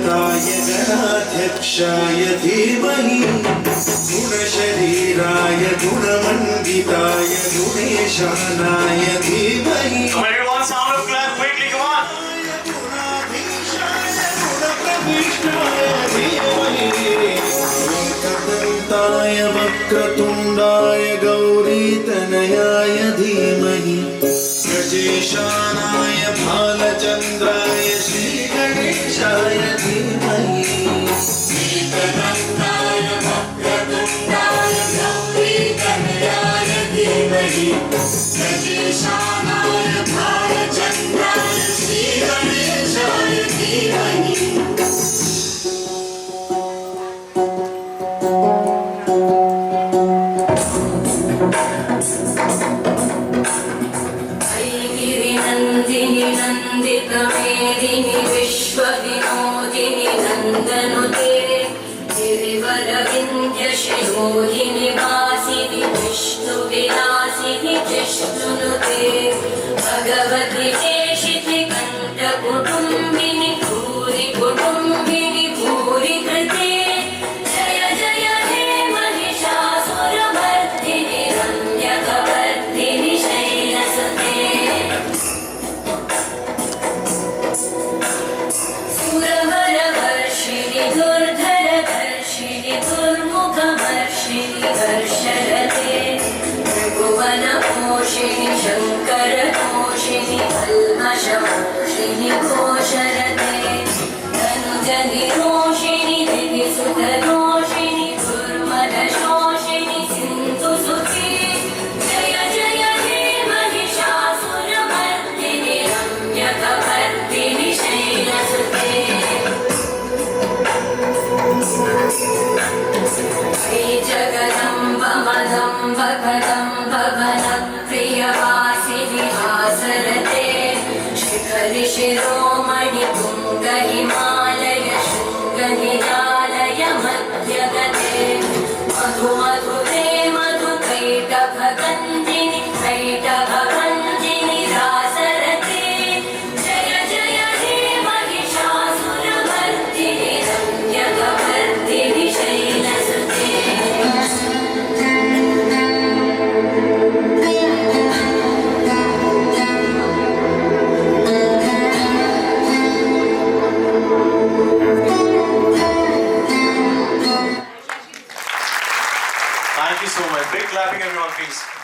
गणपतये गणाध्यक्षाय धीमहि गुणशरीराय गुणमण्डिताय गुणेशानाय धीमहि sound of clap quickly, come on. एकदन्ताय वक्रतुण्डाय गौरीतनयाय धीमहि गजेशानाय भालचन्द्राय श्रीगणेशाय धीमहि एकदन्ताय वक्रतुण्डाय गौरीतनयाय धीमहि गजेशानाय भालचन्द्राय श्रीगणेशाय धीमहि नन्दितमेदिनि विश्वविनोदिनि नन्दनुते गिरिवरविन्ध्यशिरोहिणि वासिनि विष्णुविलासिनि जिष्णुनुते भगवति चेशिति कण्ठकुटुम्बिनि भूरि कुटुम्बिनि भूरि कृते जय जय हे महिषासुरमर्दिनि रम्यकवर्दिनि शैलसुते सुरवरवर्षिणि दुर्धरधर्षिणि दुर्मुखमर्षिणि हर्षरते त्रिभुवनपोषिणि शङ्करतोषिणि कल्मषमोषिणि घोषरते धनुजनिरोषिणि दिविसुतरोषिणि दुर्मदशोषिणि सिन्धुसुते जय जय हे महिषासुरमर्दिनि रम्यकवर्दिनि शैलसुते जगदम्ब मदम्ब कदम्ब वनप्रियवासिनि हासरते शिखरि शिरोमणि तुङ्ग हिमालय शृङ्गनिजालय मध्यगते मधु मधुरे मधुकैटभगन्धिनि कैटभगन्धिनि रासरते जय जय हे Mahishasuramardini रम्यकवर्दिनि शैलसुते Thank you so much. Big clapping, everyone, please.